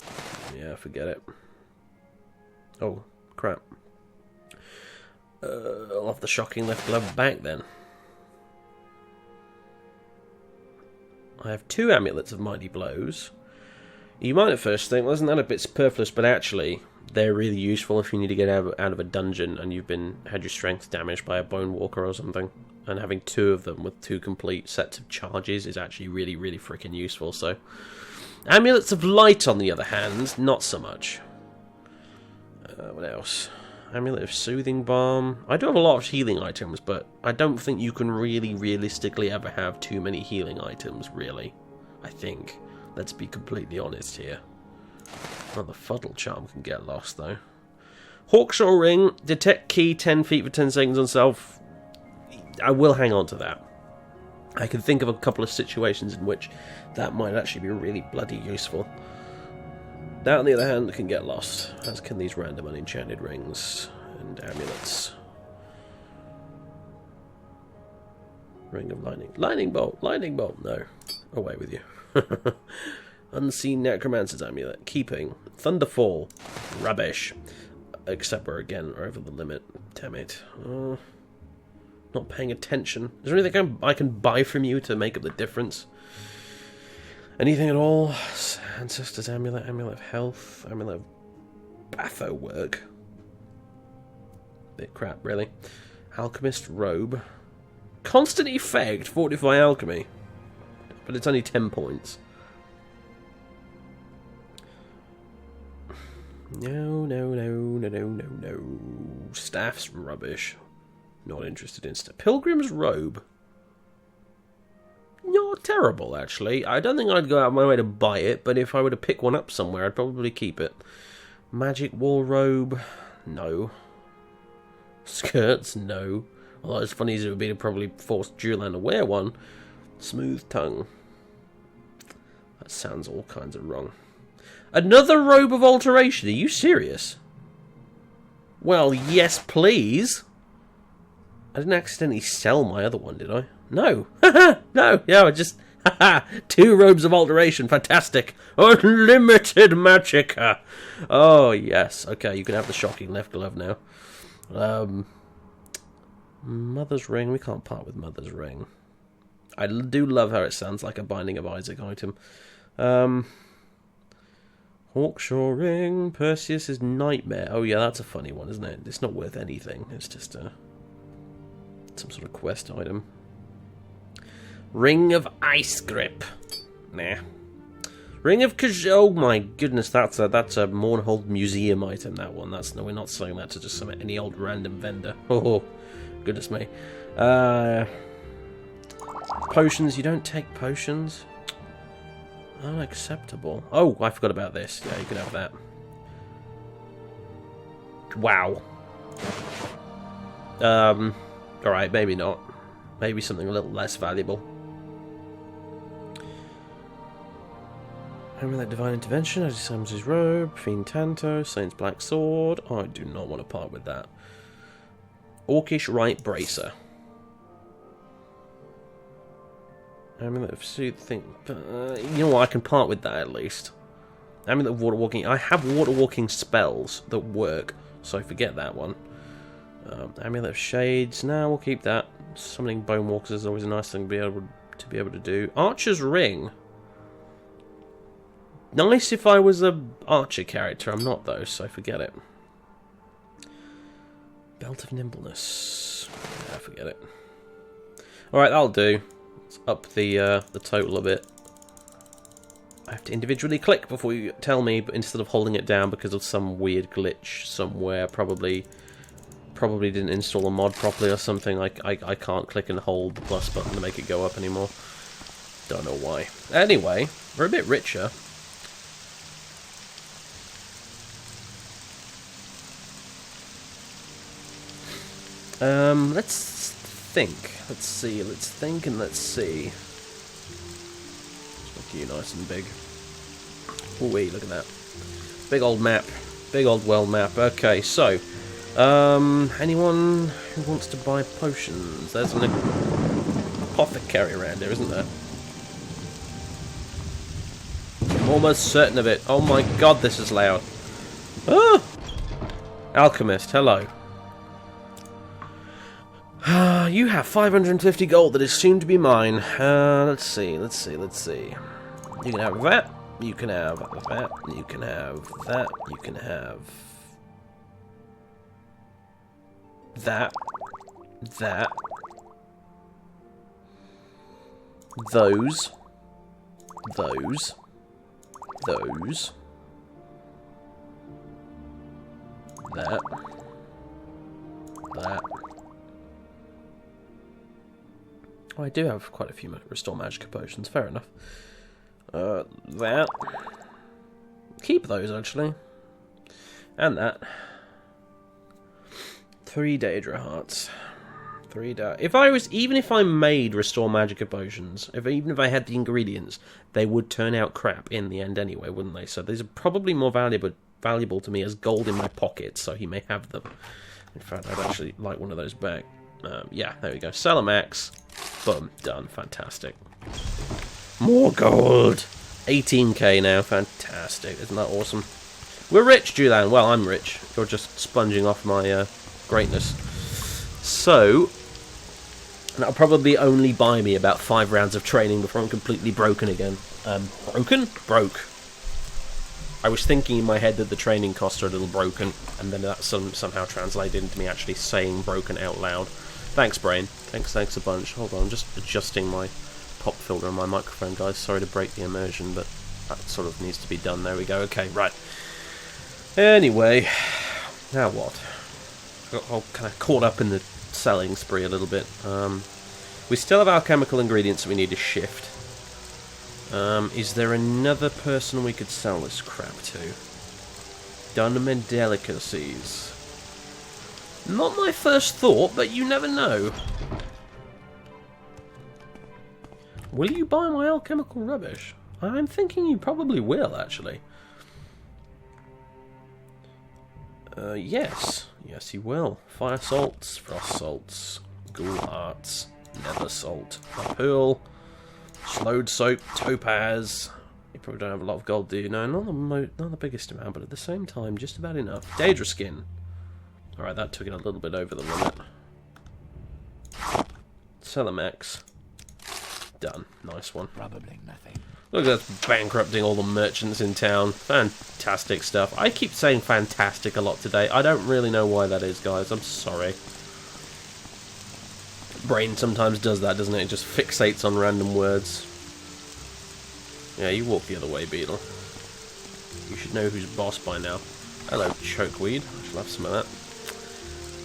Yeah, forget it. Oh, crap. I'll have the shocking left glove back then. I have 2 amulets of mighty blows. You might at first think, well, isn't that a bit superfluous? But actually, they're really useful if you need to get out of a dungeon and you've had your strength damaged by a bone walker or something. And having 2 of them with 2 complete sets of charges is actually really, really freaking useful. So, amulets of light, on the other hand, not so much. What else? Amulet of Soothing Balm. I do have a lot of healing items, but I don't think you can really realistically ever have too many healing items, really. I think. Let's be completely honest here. Well, the Fuddle Charm can get lost, though. Hawkshaw Ring. Detect key 10 feet for 10 seconds on self. I will hang on to that. I can think of a couple of situations in which that might actually be really bloody useful. That, on the other hand, can get lost, as can these random unenchanted rings and amulets. Ring of Lightning. Lightning Bolt! Lightning Bolt! No. Away with you. Unseen Necromancer's Amulet. Keeping. Thunderfall. Rubbish. Except we're again over the limit. Damn it. Not paying attention. Is there anything I can buy from you to make up the difference? Anything at all? Ancestor's Amulet, Amulet of Health, Amulet of Batho Work. Bit crap, really. Alchemist Robe. Constant Effect, Fortify Alchemy. But it's only 10 points. No. Staff's rubbish. Not interested in stuff. Pilgrim's Robe. Not terrible, actually. I don't think I'd go out of my way to buy it, but if I were to pick one up somewhere, I'd probably keep it. Magic Wall Robe? No. Skirts? No. Although as funny as it would be to probably force Julan to wear one. Smooth Tongue. That sounds all kinds of wrong. Another Robe of Alteration? Are you serious? Well, yes, please. I didn't accidentally sell my other one, did I? No. No. Yeah, I just... 2 Robes of Alteration. Fantastic. Unlimited Magicka. Oh, yes. Okay, you can have the shocking left glove now. Mother's Ring. We can't part with Mother's Ring. I do love how it sounds like a Binding of Isaac item. Hawkshaw Ring. Perseus' Nightmare. Oh, yeah, that's a funny one, isn't it? It's not worth anything. It's just some sort of quest item. Ring of Ice Grip. Nah. Ring of Oh my goodness, that's a Mournhold Museum item, that one. No, we're not selling that to just any old random vendor. Oh, goodness me. Potions, you don't take potions? Unacceptable. Oh, I forgot about this. Yeah, you can have that. Wow. Alright, maybe not. Maybe something a little less valuable. Amulet Divine Intervention, Odysseus' his robe, Fiend Tanto, Saint's Black Sword. Oh, I do not want to part with that. Orcish Right Bracer. Amulet of Soothing. You know what, I can part with that at least. Amulet of Water Walking. I have Water Walking spells that work, so forget that one. Amulet of Shades. No, we'll keep that. Summoning Bone Walkers is always a nice thing to be able to do. Archer's Ring. Nice if I was a archer character. I'm not though, so forget it. Belt of Nimbleness. Yeah, forget it. Alright, that'll do. Let's up the total a bit. I have to individually click before you tell me, but instead of holding it down because of some weird glitch somewhere, probably didn't install a mod properly or something. I can't click and hold the plus button to make it go up anymore. Don't know why. Anyway, we're a bit richer. Let's think. Let's see. Let's think and let's see. Let's make you nice and big. Oh wait, look at that. Big old map. Big old world map. Okay, so anyone who wants to buy potions? There's an apothecary around here, isn't there? I'm almost certain of it. Oh my god, this is loud. Ah! Alchemist, hello. You have 550 gold that is soon to be mine. Let's see. You can have that. You can have that. You can have that. You can have that. That. Those. Those. Those. That. That. Oh, I do have quite a few Restore Magicka potions, fair enough. That. Keep those, actually. And that. 3 Daedra Hearts. 3 even if I made Restore Magicka potions, even if I had the ingredients, they would turn out crap in the end anyway, wouldn't they? So these are probably more valuable to me as gold in my pocket, so he may have them. In fact, I'd actually like one of those back. Yeah, there we go. Sell a max. Boom. Done. Fantastic. More gold. 18k now. Fantastic. Isn't that awesome? We're rich, Julan. Well, I'm rich. You're just sponging off my greatness. So, that'll probably only buy me about 5 rounds of training before I'm completely broken again. Broken? Broke. I was thinking in my head that the training costs are a little broken, and then that somehow translated into me actually saying broken out loud. Thanks, brain. Thanks a bunch. Hold on, I'm just adjusting my pop filter on my microphone, guys. Sorry to break the immersion, but that sort of needs to be done. There we go. Okay, right. Anyway, now what? Got kind of caught up in the selling spree a little bit. We still have alchemical ingredients that we need to shift. Is there another person we could sell this crap to? Dunham and Delicacies. Not my first thought, but you never know. Will you buy my alchemical rubbish? I'm thinking you probably will, actually. Yes. Yes, you will. Fire salts, frost salts, ghoul hearts, nether salt, a pearl, slowed soap, topaz. You probably don't have a lot of gold, do you? No, not the biggest amount, but at the same time, just about enough. Daedra skin. Alright, that took it a little bit over the limit. Celamax. Done. Nice one. Probably nothing. Look, that's bankrupting all the merchants in town. Fantastic stuff. I keep saying fantastic a lot today. I don't really know why that is, guys. I'm sorry. Brain sometimes does that, doesn't it? It just fixates on random words. Yeah, you walk the other way, Beetle. You should know who's boss by now. Hello, chokeweed. I shall have some of that.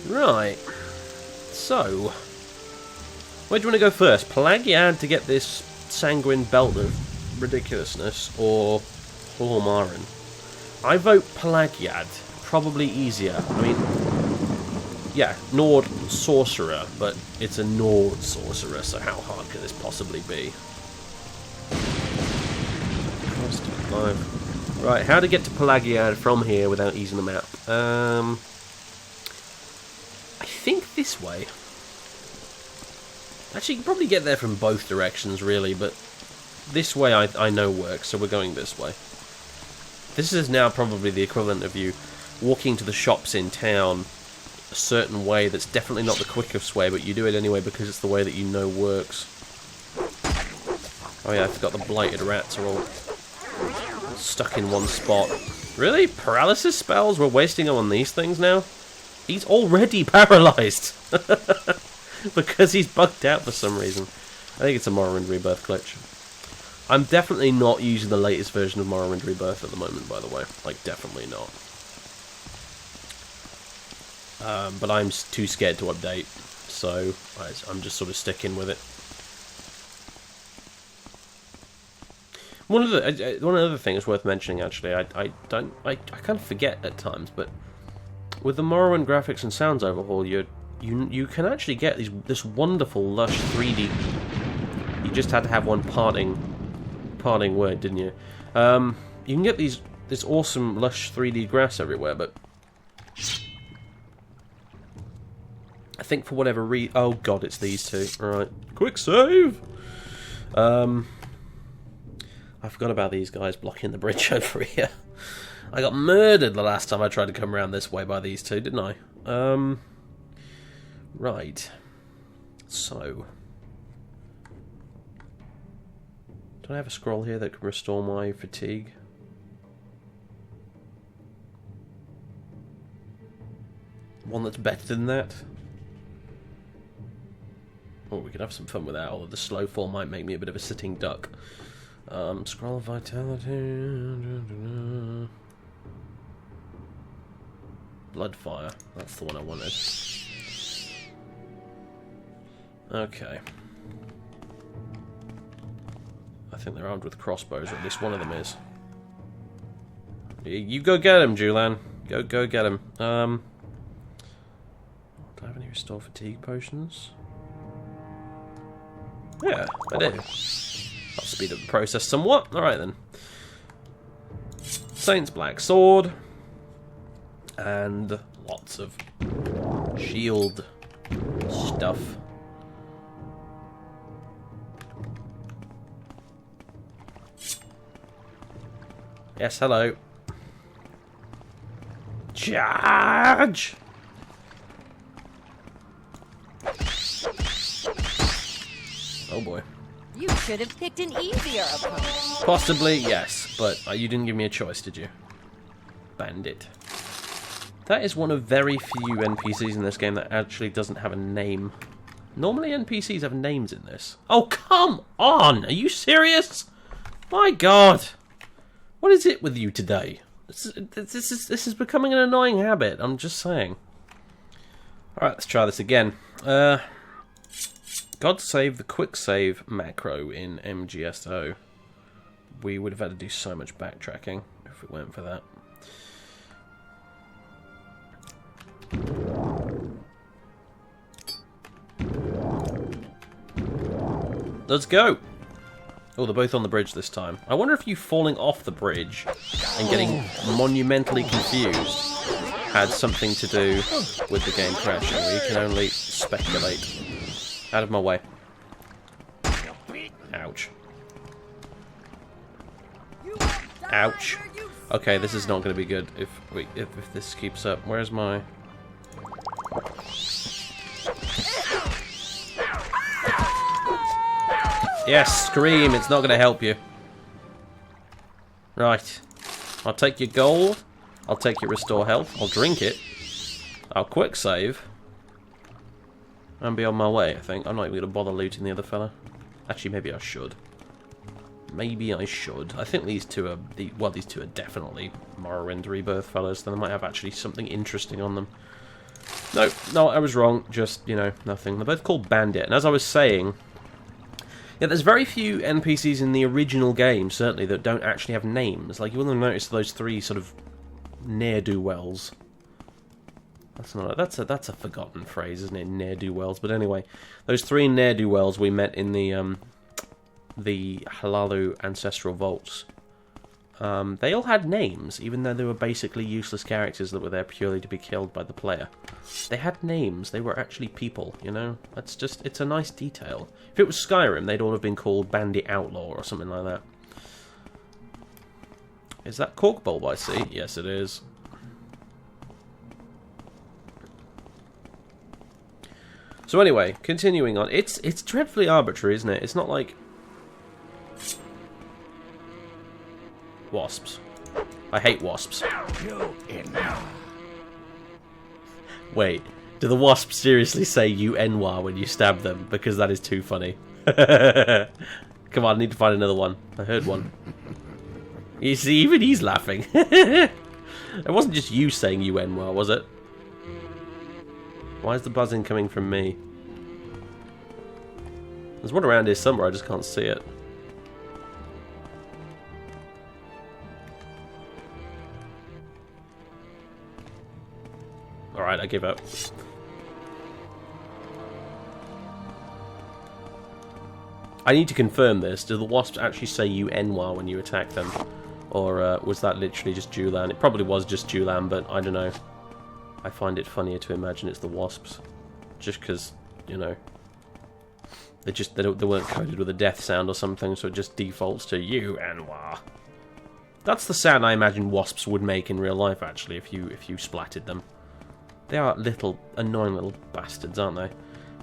Right. So, where do you want to go first? Pelagiad to get this sanguine belt of ridiculousness, or Hormarin? I vote Pelagiad. Probably easier. I mean, yeah, Nord sorcerer, but it's a Nord sorcerer, so how hard could this possibly be? Right, how to get to Pelagiad from here without using the map? I think this way. Actually, you can probably get there from both directions, really, but this way I know works, so we're going this way. This is now probably the equivalent of you walking to the shops in town a certain way that's definitely not the quickest way, but you do it anyway because it's the way that you know works. Oh yeah, I forgot the blighted rats are all stuck in one spot. Really? Paralysis spells? We're wasting them on these things now? He's already paralyzed! Because he's bugged out for some reason. I think it's a Morrowind Rebirth glitch. I'm definitely not using the latest version of Morrowind Rebirth at the moment, by the way. Like, definitely not. But I'm too scared to update, so I'm just sort of sticking with it. One of the other things worth mentioning, actually, I kind of forget at times, but with the Morrowind graphics and sounds overhaul, you can actually get this wonderful lush 3D. You just had to have one parting word, didn't you? You can get this awesome lush 3D grass everywhere, but I think for whatever reason... Oh god, it's these two. Alright. Quick save! I forgot about these guys blocking the bridge over here. I got murdered the last time I tried to come around this way by these two, didn't I? Right. So... do I have a scroll here that can restore my fatigue? One that's better than that? Oh, we could have some fun with that, although the slow fall might make me a bit of a sitting duck. Scroll of Vitality... Bloodfire. That's the one I wanted. Okay. I think they're armed with crossbows, or at least one of them is. You go get him, Julan. Go get him. Do I have any restore fatigue potions? Yeah, I do. I'll speed up the process somewhat. Alright then. Saint's Black Sword. And lots of shield stuff. Yes, hello. Charge! Oh boy. You should have picked an easier opponent. Possibly, yes, but you didn't give me a choice, did you? Bandit. That is one of very few NPCs in this game that actually doesn't have a name. Normally NPCs have names in this. Oh, come on! Are you serious? My god! What is it with you today? This is becoming an annoying habit, I'm just saying. Alright, let's try this again. God save the quick save macro in MGSO. We would have had to do so much backtracking if we went for that. Let's go! Oh, they're both on the bridge this time. I wonder if you falling off the bridge and getting monumentally confused had something to do with the game crashing. We can only speculate. Out of my way. Ouch. Ouch. Okay, this is not going to be good if this keeps up. Where's my... Yes, scream. It's not going to help you. Right. I'll take your gold. I'll take your restore health. I'll drink it. I'll quick save. And be on my way, I think. I'm not even going to bother looting the other fella. Actually, maybe I should. Maybe I should. I think these two are... well, these two are definitely Morrowind Rebirth fellas. Then they might have actually something interesting on them. No, I was wrong. Just, you know, nothing. They're both called Bandit. And as I was saying... yeah, there's very few NPCs in the original game, certainly, that don't actually have names. Like, you will have noticed those three sort of ne'er-do-wells. That's a forgotten phrase, isn't it? Ne'er-do-wells. But anyway, those three ne'er-do-wells we met in the Halalu ancestral vaults. They all had names, even though they were basically useless characters that were there purely to be killed by the player. They had names. They were actually people, you know? That's just... it's a nice detail. If it was Skyrim, they'd all have been called Bandit Outlaw or something like that. Is that cork bulb I see? Yes, it is. So anyway, continuing on. It's dreadfully arbitrary, isn't it? It's not like... Wasps. I hate wasps. Wait, do the wasps seriously say you Noir when you stab them? Because that is too funny. Come on, I need to find another one. I heard one. You see, even he's laughing. It wasn't just you saying you Noir, was it? Why is the buzzing coming from me? There's one around here somewhere, I just can't see it. Alright, I give up. I need to confirm this. Do the wasps actually say you Noir when you attack them? Or was that literally just Julan? It probably was just Julan, but I don't know. I find it funnier to imagine it's the wasps. Just because, you know, they weren't coded with a death sound or something, so it just defaults to you Noir. That's the sound I imagine wasps would make in real life, actually, if you splatted them. They are little, annoying little bastards, aren't they?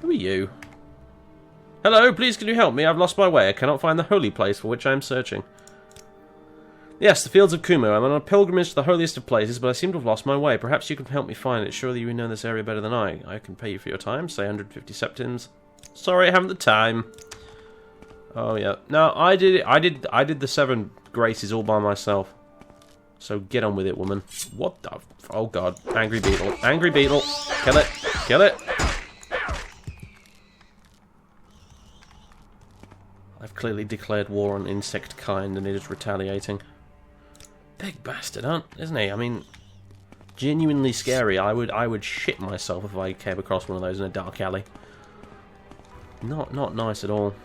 Who are you? Hello, please can you help me? I've lost my way. I cannot find the holy place for which I am searching. Yes, the fields of Kumo. I'm on a pilgrimage to the holiest of places, but I seem to have lost my way. Perhaps you can help me find it. Surely you know this area better than I. I can pay you for your time, say 150 septims. Sorry, I haven't the time. Oh yeah. No, I did it. I did the 7 graces all by myself. So get on with it, woman. What the... Oh god. Angry beetle. Angry beetle. Kill it. Kill it. I've clearly declared war on insect kind and it is retaliating. Big bastard, isn't he? I mean, genuinely scary. I would shit myself if I came across one of those in a dark alley. Not nice at all.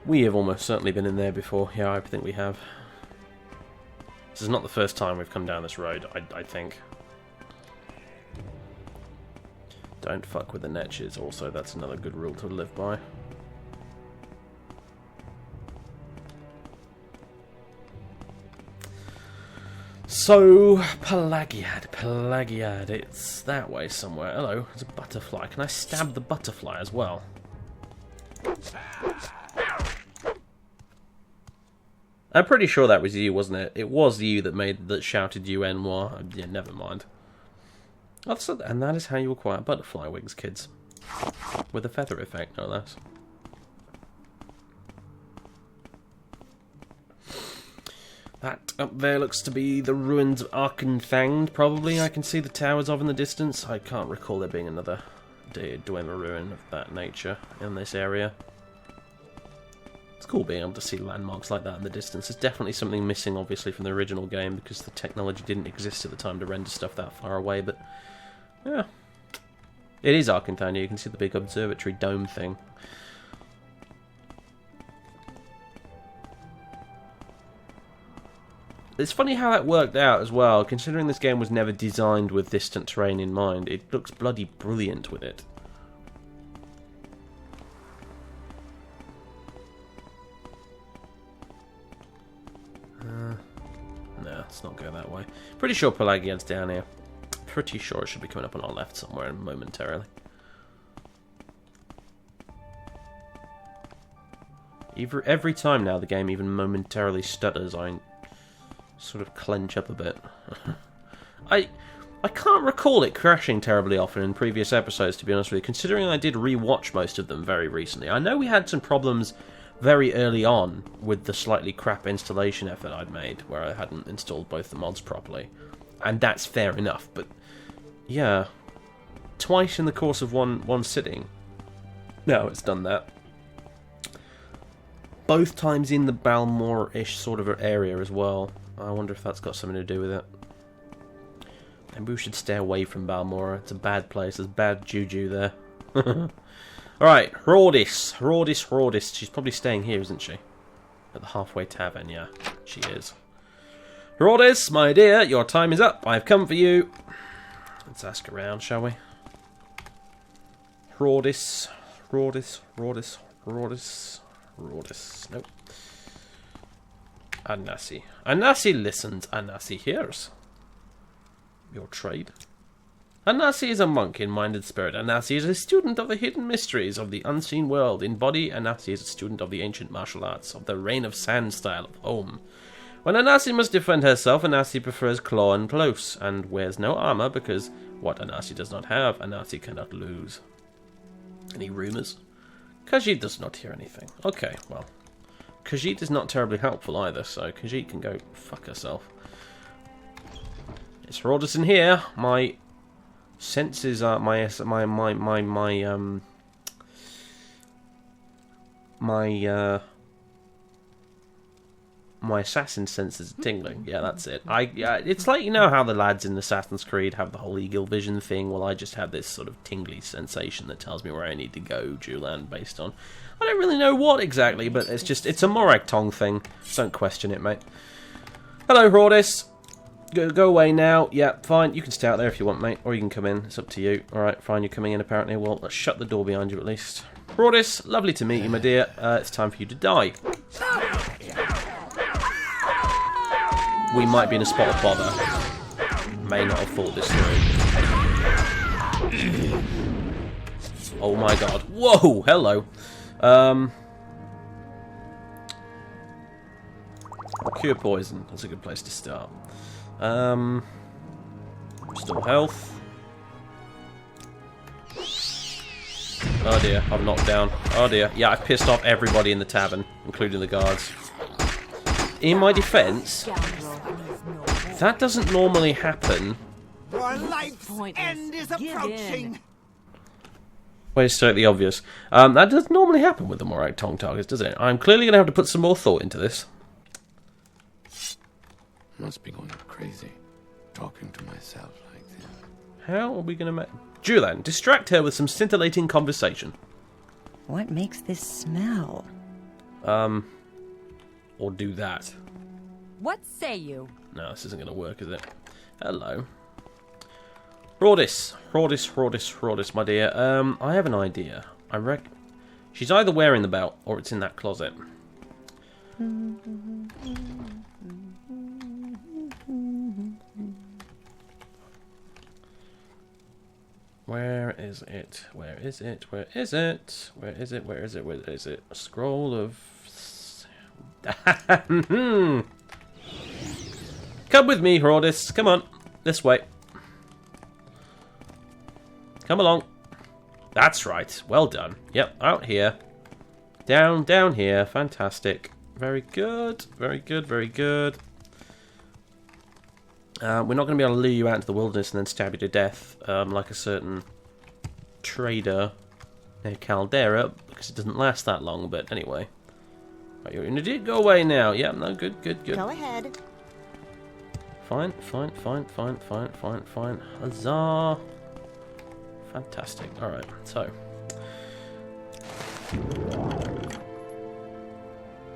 We have almost certainly been in there before. Yeah, I think we have. This is not the first time we've come down this road, I think. Don't fuck with the netches, also, that's another good rule to live by. So, Pelagiad, it's that way somewhere. Hello, there's a butterfly. Can I stab the butterfly as well? I'm pretty sure that was you, wasn't it? It was you that shouted you Noir. Yeah, never mind. And that is how you acquire butterfly wings, kids. With a feather effect, no less. That up there looks to be the ruins of Arkenthanged, probably. I can see the towers of in the distance. I can't recall there being another Dwemer ruin of that nature in this area. It's cool being able to see landmarks like that in the distance. There's definitely something missing, obviously, from the original game, because the technology didn't exist at the time to render stuff that far away, but... yeah. It is Arkenthanged. You can see the big observatory dome thing. It's funny how that worked out as well, considering this game was never designed with distant terrain in mind. It looks bloody brilliant with it. No, let's not go that way. Pretty sure Pelagiad's down here. Pretty sure it should be coming up on our left somewhere momentarily. Every time now the game even momentarily stutters, I sort of clench up a bit. I can't recall it crashing terribly often in previous episodes, to be honest with you, considering I did re-watch most of them very recently. I know we had some problems very early on with the slightly crap installation effort I'd made, where I hadn't installed both the mods properly. And that's fair enough, but yeah, twice in the course of one sitting. No, it's done that. Both times in the Balmore-ish sort of area as well. I wonder if that's got something to do with it. Maybe we should stay away from Balmora. It's a bad place. There's bad juju there. Alright, Hrodis. She's probably staying here, isn't she? At the halfway tavern, yeah. She is. Hrodis, my dear, your time is up. I've come for you. Let's ask around, shall we? Hrodis. Rordis. Nope. Anasi. Anasi listens. Anasi hears. Your trade. Anasi is a monk in mind and spirit. Anasi is a student of the hidden mysteries of the unseen world. In body, Anasi is a student of the ancient martial arts, of the Reign of Sand style of home. When Anasi must defend herself, Anasi prefers claw and close, and wears no armor because what Anasi does not have, Anasi cannot lose. Any rumours? Khajiit does not hear anything. Okay, well. Khajiit is not terribly helpful either, so Khajiit can go fuck herself. It's Rordis in here. My senses are my assassin senses are tingling. Yeah, that's it. It's like, you know how the lads in Assassin's Creed have the whole eagle vision thing? Well, I just have this sort of tingly sensation that tells me where I need to go, Julan, based on... I don't really know what exactly, but it's a Morag Tong thing. Don't question it, mate. Hello, Rordis. Go away now. Yeah, fine. You can stay out there if you want, mate. Or you can come in. It's up to you. Alright, fine. You're coming in, apparently. Well, let's shut the door behind you, at least. Rordis, lovely to meet you, my dear. It's time for you to die. We might be in a spot of bother. May not have thought this through. Oh my god. Whoa! Hello. Cure poison. That's a good place to start. Restore health. Oh dear, I'm knocked down. Oh dear. Yeah, I've pissed off everybody in the tavern, including the guards. In my defense, that doesn't normally happen. Your life's end is approaching. Well, it's totally obvious. That doesn't normally happen with the Morag Tong targets, does it? I'm clearly going to have to put some more thought into this. Must be going crazy, talking to myself like this. How are we going to make... Julan, distract her with some scintillating conversation. What makes this smell? Or do that. What say you? No, this isn't going to work, is it? Hello. Rordis, my dear. I have an idea. I reckon she's either wearing the belt or it's in that closet. Where is it? Where is it? Where is it? Where is it? Where is it? Where is it? A scroll of... Come with me, Rordis. Come on. This way. Come along. That's right. Well done. Yep, out here. Down here. Fantastic. Very good. Very good, very good. We're not going to be able to lure you out into the wilderness and then stab you to death, like a certain trader near Caldera, because it doesn't last that long, but anyway. Right, you're an idiot. Go away now. Yeah, no, good. Go ahead. Fine. Huzzah. Fantastic. Alright, so.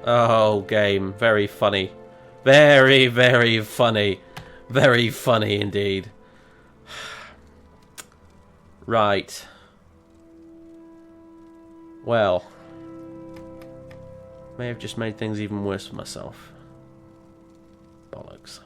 Oh, game. Very funny. Very, very funny. Very funny indeed. Right. Well. May have just made things even worse for myself. Bollocks.